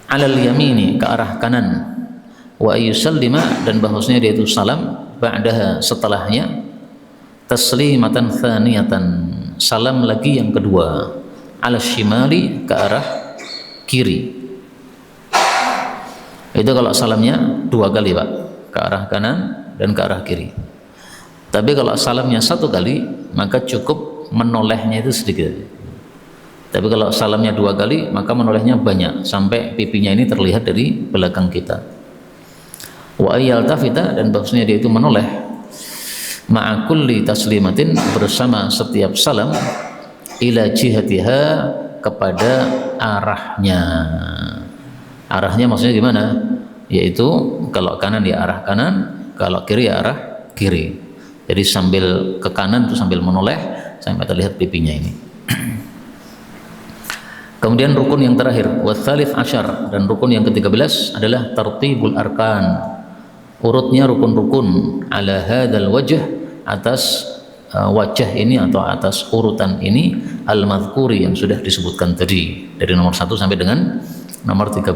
alal yamini, ke arah kanan. Wa ayyusallima, dan bahwasanya dia itu salam ba'daha, setelahnya, taslimatan thaniyatan, salam lagi yang kedua, ala shimali, ke arah kiri. Itu kalau salamnya dua kali, Pak, ke arah kanan dan ke arah kiri. Tapi kalau salamnya satu kali, maka cukup menolehnya itu sedikit. Tapi kalau salamnya dua kali, maka menolehnya banyak, sampai pipinya ini terlihat dari belakang kita. Wa ayyal tafita, dan bahwasanya dia itu menoleh ma'a kulli taslimatin, bersama setiap salam, ila jihatiha, kepada arahnya. Arahnya maksudnya gimana? Yaitu kalau kanan ya arah kanan, kalau kiri ya arah kiri. Jadi sambil ke kanan itu sambil menoleh sampai terlihat pipinya ini. Kemudian rukun yang terakhir, watsalits asyar, dan rukun yang ke-13 adalah tartibul arkan, urutnya rukun-rukun, ala hadzal wajh, atas wajah ini atau atas urutan ini, al-madhkuri, yang sudah disebutkan tadi, dari nomor 1 sampai dengan nomor 13.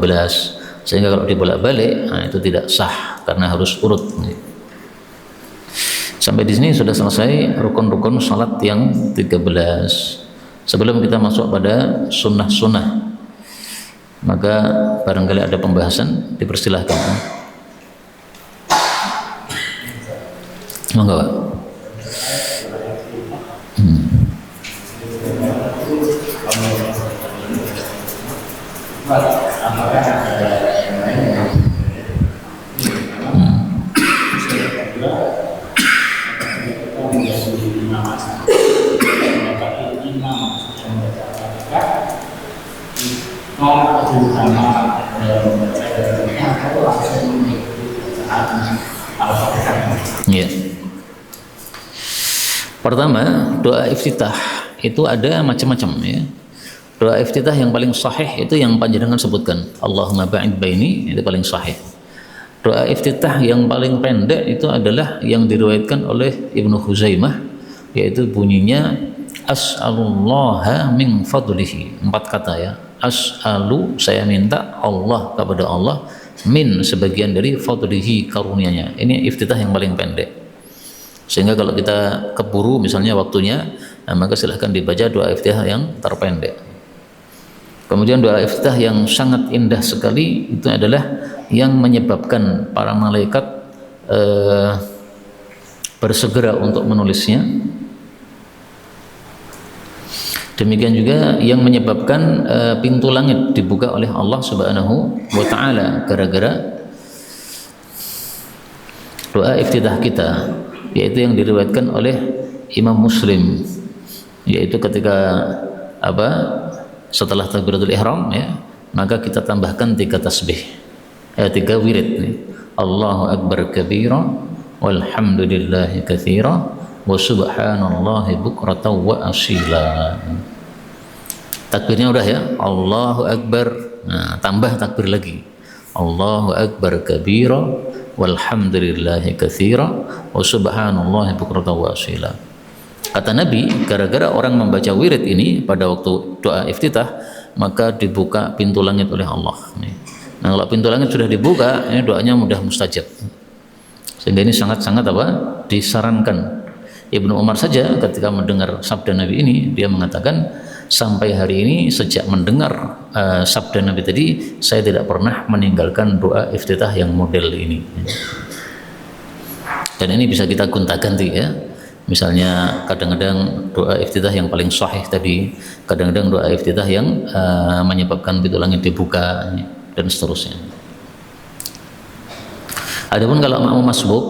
Sehingga kalau dibolak-balik, nah itu tidak sah karena harus urut. Sampai di sini sudah selesai rukun-rukun salat yang 13. Sebelum kita masuk pada sunnah-sunnah, maka barangkali ada pembahasan, dipersilahkan. Monggo, Pak. Ya. Pertama, doa iftitah itu ada macam-macam, ya. Doa iftitah yang paling sahih itu yang panjenengan sebutkan, Allahumma ba'id baini, itu paling sahih. Doa iftitah yang paling pendek itu adalah yang diriwayatkan oleh Ibnu Khuzaimah, yaitu bunyinya as'alullaha min fadlihi, 4 kata, ya. As'alu, saya minta, Allah, kepada Allah, min sebagian dari fadlihi karunianya. Ini iftitah yang paling pendek. Sehingga kalau kita keburu misalnya waktunya, maka silahkan dibaca doa iftitah yang terpendek. Kemudian doa iftitah yang sangat indah sekali itu adalah yang menyebabkan para malaikat bersegera untuk menulisnya. Demikian juga yang menyebabkan pintu langit dibuka oleh Allah Subhanahu wa taala gara-gara doa iftitah kita, yaitu yang diriwayatkan oleh Imam Muslim, yaitu ketika setelah takbiratul ihram ya, maka kita tambahkan 3 tasbih, 3 wirid nih. Allahu akbar kabira walhamdulillahi katsira wa subhanallahi bukratan wa asila. Takbirnya udah ya, Allahu akbar, nah, tambah takbir lagi, Allahu akbar kabira walhamdulillahi katsira wa subhanallahi bukratan wa asila. Kata Nabi, gara-gara orang membaca wirid ini pada waktu doa iftitah, maka dibuka pintu langit oleh Allah. Nah, kalau pintu langit sudah dibuka, ini doanya mudah mustajab. Sehingga ini sangat-sangat disarankan. Ibnu Umar saja ketika mendengar sabda Nabi ini, dia mengatakan, sampai hari ini sejak mendengar sabda Nabi tadi, saya tidak pernah meninggalkan doa iftitah yang model ini. Dan ini bisa kita gonta-ganti ya. Misalnya kadang-kadang doa iftitah yang paling sahih tadi, kadang-kadang doa iftitah yang menyebabkan pintu langit dibuka dan seterusnya. Adapun kalau makmum masbuk,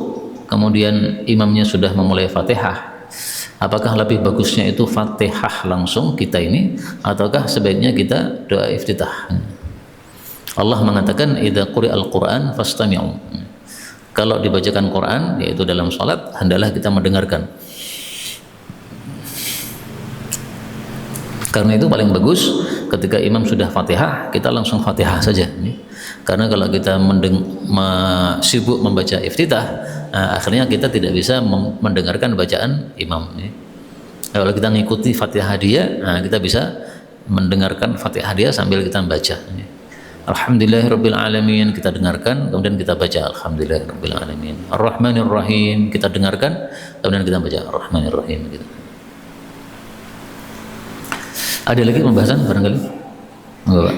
kemudian imamnya sudah memulai Fatihah, apakah lebih bagusnya itu Fatihah langsung kita ini, ataukah sebaiknya kita doa iftitah? Allah mengatakan, idza quri'al Qur'an fastami'u. Kalau dibacakan Quran, yaitu dalam salat, hendaklah kita mendengarkan. Karena itu paling bagus ketika imam sudah Fatihah, kita langsung Fatihah saja. Karena kalau kita sibuk membaca iftitah, akhirnya kita tidak bisa mendengarkan bacaan imam. Kalau kita mengikuti Fatihah dia, kita bisa mendengarkan Fatihah dia sambil kita membaca. Alhamdulillahirabbil alamin, kita dengarkan, kemudian kita baca Alhamdulillahirabbil alamin. Ar-Rahmanir Rahim, kita dengarkan, kemudian kita baca Ar-Rahmanir Rahim gitu. Ada lagi pembahasan barangkali? Enggak, Pak?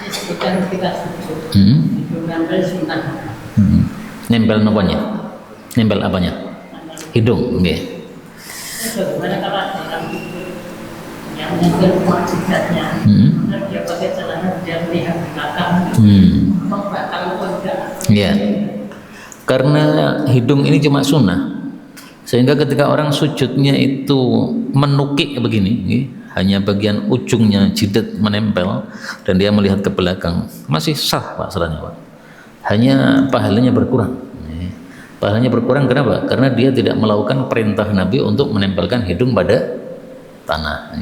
Disebutkan kita nempel sunnah. Nempel apanya? Nempel apanya? Hidung, nggih. Bagaimana kalau dalam yang nempel mukjizatnya? Dia pakai celana, dia melihat ke belakang. Membakar pun enggak. Iya. Karena hidung ini cuma sunnah. Sehingga ketika orang sujudnya itu menukik begini, hanya bagian ujungnya jidat menempel dan dia melihat ke belakang, masih sah Pak salahnya Pak. Hanya pahalanya berkurang. Pahalanya berkurang kenapa? Karena dia tidak melakukan perintah Nabi untuk menempelkan hidung pada tanah.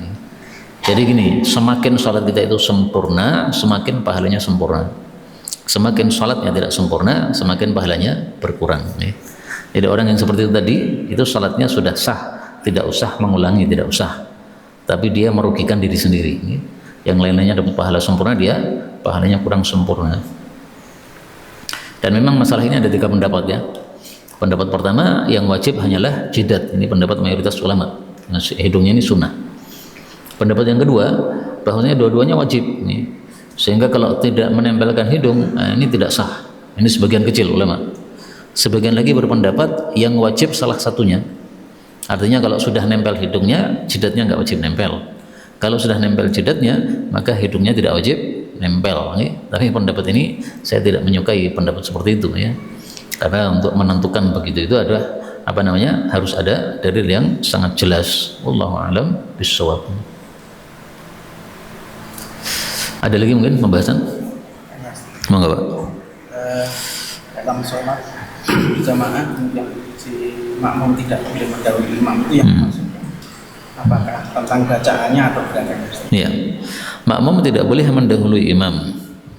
Jadi gini, semakin sholat kita itu sempurna, semakin pahalanya sempurna. Semakin sholatnya tidak sempurna, semakin pahalanya berkurang. Jadi orang yang seperti itu tadi, itu sholatnya sudah sah, tidak usah mengulangi, tidak usah. Tapi dia merugikan diri sendiri. Yang lain-lainnya dapat pahala sempurna, dia pahalanya kurang sempurna. Dan memang masalah ini ada 3 pendapat ya. Pendapat pertama, yang wajib hanyalah jidat. Ini pendapat mayoritas ulama. Hidungnya ini sunnah. Pendapat yang kedua, bahwasanya dua-duanya wajib. Sehingga kalau tidak menempelkan hidung, ini tidak sah. Ini sebagian kecil ulama. Sebagian lagi berpendapat yang wajib salah satunya. Artinya kalau sudah nempel hidungnya, jidatnya nggak wajib nempel. Kalau sudah nempel jidatnya, maka hidungnya tidak wajib nempel. Tapi pendapat ini saya tidak menyukai pendapat seperti itu ya. Karena untuk menentukan begitu itu adalah harus ada dalil yang sangat jelas. Wallahu a'lam bishawab. Ada lagi mungkin pembahasan? Monggo Pak. Dalam sholat jamaah yang si makmum tidak boleh mendahului imam itu yang maksudnya apakah tentang bacaannya atau gerakannya? Iya, makmum tidak boleh mendahului imam,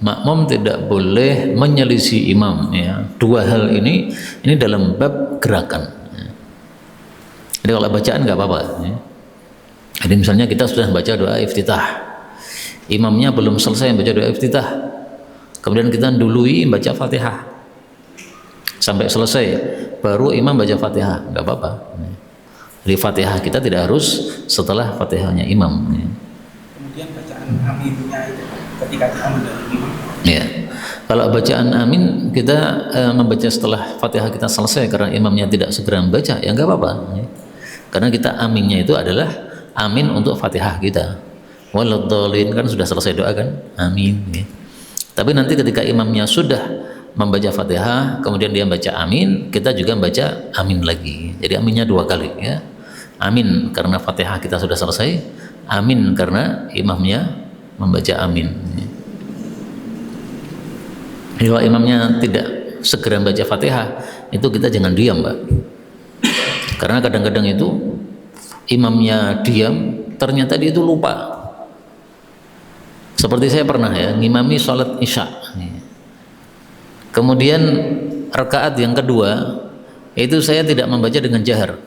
makmum tidak boleh menyelisih imam. Ya, 2 hal ini dalam bab gerakan. Jadi kalau bacaan nggak apa-apa. Ya. Jadi misalnya kita sudah baca doa iftitah, imamnya belum selesai baca doa iftitah, kemudian kita dului baca Fatihah sampai selesai, baru imam baca Fatihah, nggak apa-apa. Jadi Fatihah kita tidak harus setelah Fatihahnya imam. Kemudian bacaan aminnya itu ketika kita mendahului imam. Ya, kalau bacaan amin kita membaca setelah Fatihah kita selesai karena imamnya tidak segera membaca, ya nggak apa-apa. Karena kita aminnya itu adalah amin untuk Fatihah kita. Waladhdallin kan sudah selesai doa kan, amin. Tapi nanti ketika imamnya sudah membaca Fatihah, kemudian dia baca amin, kita juga membaca amin lagi. Jadi aminnya 2 kali ya. Amin karena Fatihah kita sudah selesai, amin karena imamnya membaca amin. Kalau imamnya tidak segera membaca Fatihah, itu kita jangan diam, Mbak. Karena kadang-kadang itu imamnya diam, ternyata dia itu lupa. Seperti saya pernah ya, ngimami sholat Isya. Kemudian rakaat yang kedua itu saya tidak membaca dengan jahar.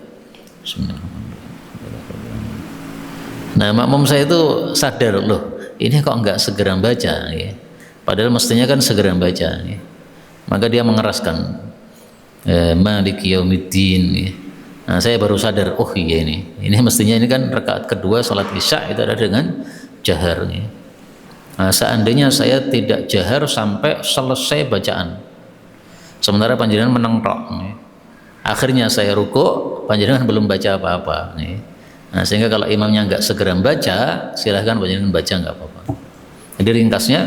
Nah, makmum saya itu sadar, loh ini kok enggak segera baca ya. Padahal mestinya kan segera baca ya. Maka dia mengeraskan Maliki Yaumiddin ya. Nah, saya baru sadar, oh iya ini mestinya ini kan rakaat kedua salat Isya itu ada dengan jahar ya. Nah, seandainya saya tidak jahar sampai selesai bacaan, sementara panjenengan menang tok, akhirnya saya rukuk, panjenengan belum baca apa-apa. Nah, sehingga kalau imamnya nggak segera baca, silahkan panjenengan baca, nggak apa-apa. Jadi ringkasnya,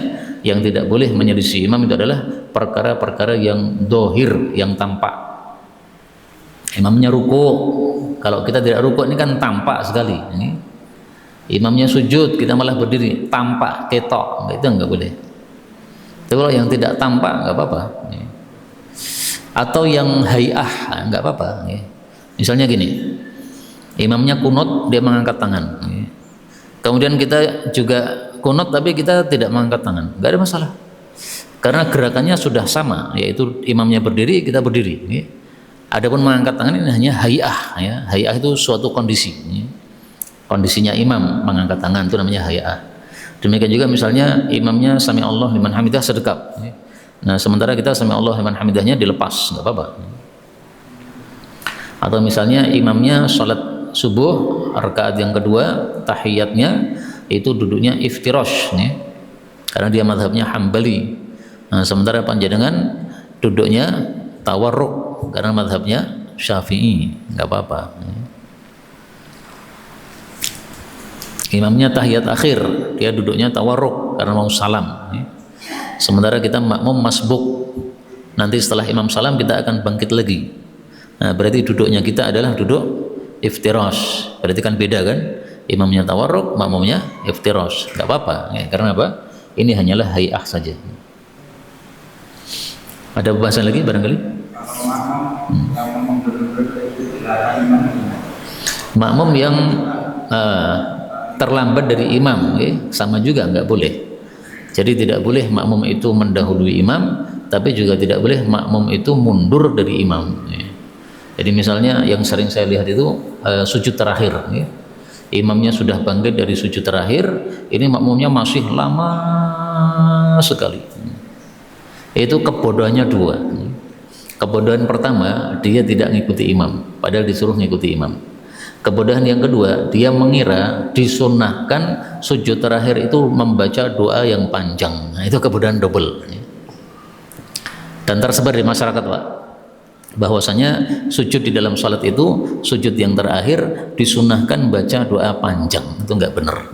yang tidak boleh menyelisih imam itu adalah perkara-perkara yang dohir, yang tampak. Imamnya rukuk, kalau kita tidak rukuk ini kan tampak sekali. Imamnya sujud, kita malah berdiri, tampak, ketok, itu enggak boleh. Tapi kalau yang tidak tampak, enggak apa-apa. Atau yang hay'ah, enggak apa-apa. Misalnya gini, imamnya kunut, dia mengangkat tangan. Kemudian kita juga kunut, tapi kita tidak mengangkat tangan, enggak ada masalah. Karena gerakannya sudah sama, yaitu imamnya berdiri, kita berdiri. Adapun mengangkat tangan ini hanya hay'ah. Hay'ah itu suatu kondisi. Kondisinya imam mengangkat tangan itu namanya hay'ah. Demikian juga misalnya imamnya sami Allah liman hamidah sedekap. Nah, sementara kita sami Allah liman hamidahnya dilepas, enggak apa-apa. Atau misalnya imamnya salat subuh rakaat yang kedua tahiyatnya itu duduknya iftirash karena dia mazhabnya Hambali. Nah, sementara panjenengan duduknya tawarruk karena mazhabnya Syafi'i, enggak apa-apa. Imamnya tahiyat akhir, dia duduknya tawarruk karena mau salam. Sementara kita makmum masbuk, nanti setelah imam salam kita akan bangkit lagi. Nah, berarti duduknya kita adalah duduk iftirash. Berarti kan beda kan? Imamnya tawarruk, makmumnya iftirash. Gak apa-apa, karena apa? Ini hanyalah hay'ah saja. Ada pembahasan lagi barangkali? Makmum yang terlambat dari imam, sama juga nggak boleh. Jadi tidak boleh makmum itu mendahului imam, tapi juga tidak boleh makmum itu mundur dari imam. Jadi misalnya yang sering saya lihat itu sujud terakhir, imamnya sudah bangkit dari sujud terakhir, ini makmumnya masih lama sekali. Itu kebodohannya 2. Kebodohan pertama, dia tidak ngikuti imam, padahal disuruh ngikuti imam. Kebodohan yang kedua, dia mengira disunnahkan sujud terakhir itu membaca doa yang panjang. Nah, itu kebodohan double. Dan tersebar di masyarakat, Pak, bahwasanya sujud di dalam salat itu, sujud yang terakhir disunnahkan baca doa panjang. Itu enggak benar.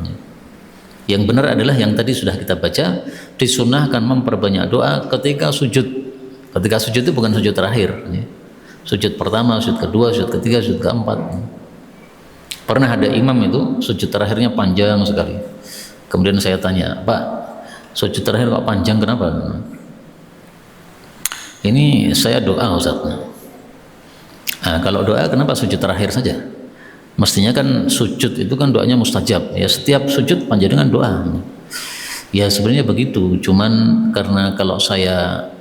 Yang benar adalah yang tadi sudah kita baca, disunnahkan memperbanyak doa ketika sujud. Ketika sujud itu bukan sujud terakhir. Sujud pertama, sujud kedua, sujud ketiga, sujud keempat. Pernah ada imam itu sujud terakhirnya panjang sekali. Kemudian saya tanya, Pak, sujud terakhir kok panjang, kenapa? Ini saya doa, Ustaz. Nah, kalau doa kenapa sujud terakhir saja? Mestinya kan sujud itu kan doanya mustajab. Ya, setiap sujud panjenengan doa. Ya sebenarnya begitu, cuman karena kalau saya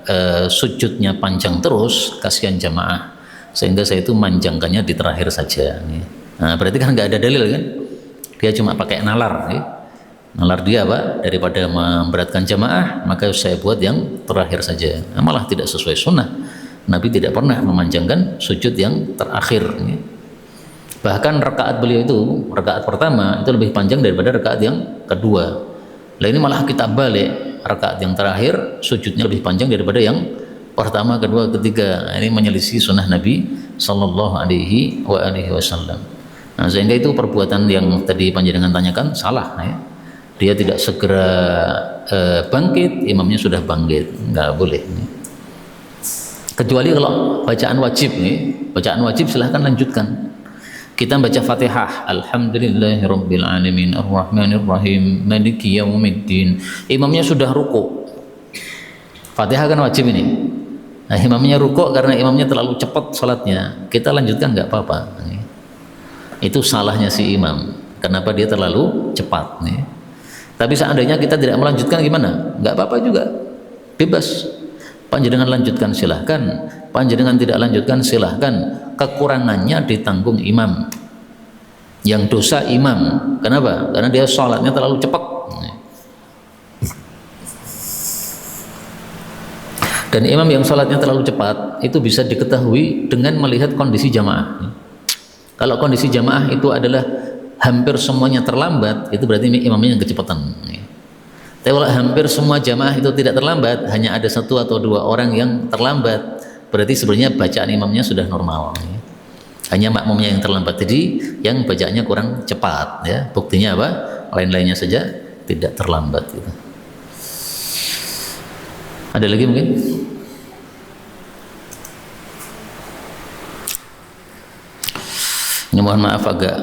sujudnya panjang terus, kasihan jamaah, sehingga saya itu manjangkannya di terakhir saja. Nah, berarti kan nggak ada dalil kan? Dia cuma pakai nalar. Nalar dia apa? Daripada memberatkan jamaah, maka saya buat yang terakhir saja. Nah, malah tidak sesuai sunnah. Nabi tidak pernah memanjangkan sujud yang terakhir. Bahkan rakaat beliau itu, rakaat pertama itu lebih panjang daripada rakaat yang kedua. Lah ini malah kita balik, rakaat yang terakhir sujudnya lebih panjang daripada yang pertama, kedua, ketiga. Nah, ini menyelisih sunnah Nabi Sallallahu Alaihi Wasallam. Nah, sehingga itu perbuatan yang tadi panjenengan tanyakan salah, ya. Dia tidak segera bangkit, imamnya sudah bangkit, nggak boleh. Kecuali kalau bacaan wajib nih, bacaan wajib silahkan lanjutkan. Kita baca Fatihah, Alhamdulillahirabbil alamin arrahmanirrahim maliki yaumiddin. Imamnya sudah ruku. Fatihah kan wajib ini. Nah, imamnya ruku karena imamnya terlalu cepat salatnya. Kita lanjutkan nggak apa-apa. Itu salahnya si imam. Kenapa dia terlalu cepat nih? Tapi seandainya kita tidak melanjutkan gimana? Nggak apa-apa juga, bebas. Panjenengan lanjutkan silahkan, panjenengan tidak lanjutkan silahkan. Kekurangannya ditanggung imam. Yang dosa imam. Kenapa? Karena dia sholatnya terlalu cepat. Dan imam yang sholatnya terlalu cepat itu bisa diketahui dengan melihat kondisi jamaah. Kalau kondisi jamaah itu adalah hampir semuanya terlambat, itu berarti imamnya yang kecepatan. Tapi kalau hampir semua jamaah itu tidak terlambat, hanya ada satu atau dua orang yang terlambat, berarti sebenarnya bacaan imamnya sudah normal. Hanya makmumnya yang terlambat, jadi yang bacaannya kurang cepat. Ya, buktinya apa? Lain-lainnya saja tidak terlambat. Gitu. Ada lagi mungkin? Ini mohon maaf agak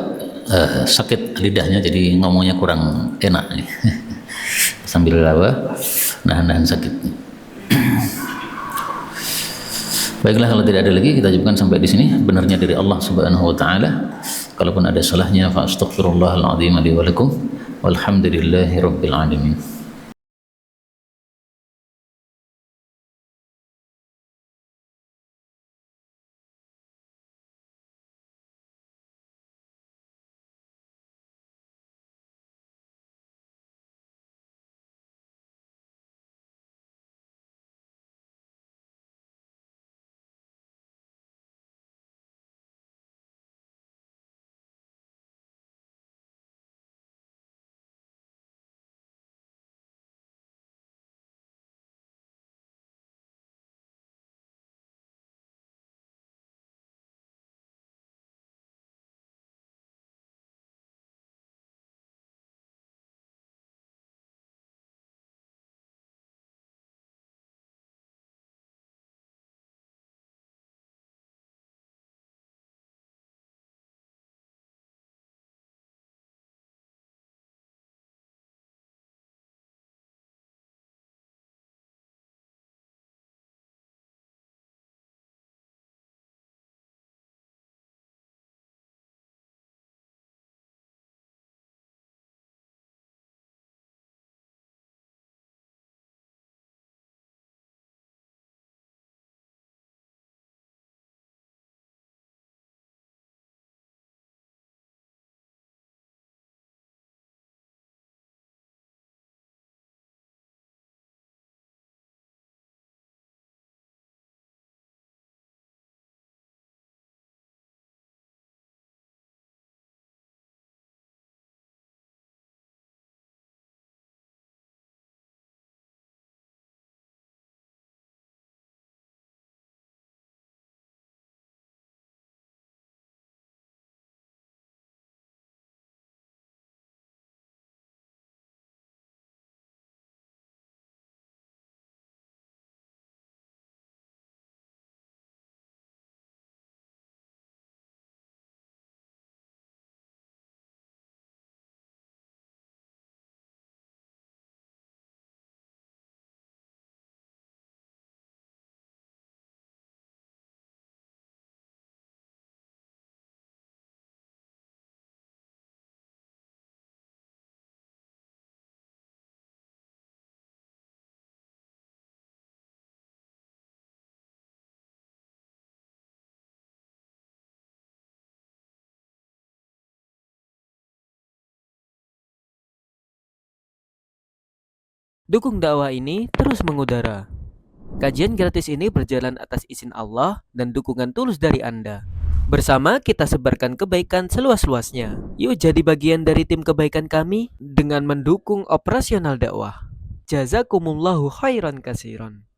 sakit lidahnya, jadi ngomongnya kurang enak nih. Sambil nahan sakit. Baiklah, kalau tidak ada lagi kita cukupkan sampai di sini. Benarnya dari Allah Subhanahu wa taala. Kalaupun ada salahnya fa astaghfirullahal azim li wa lakum. Walhamdulillahirabbil alamin. Dukung dakwah ini terus mengudara. Kajian gratis ini berjalan atas izin Allah dan dukungan tulus dari Anda. Bersama kita sebarkan kebaikan seluas-luasnya. Yuk jadi bagian dari tim kebaikan kami dengan mendukung operasional dakwah. Jazakumullahu khairan kasiron.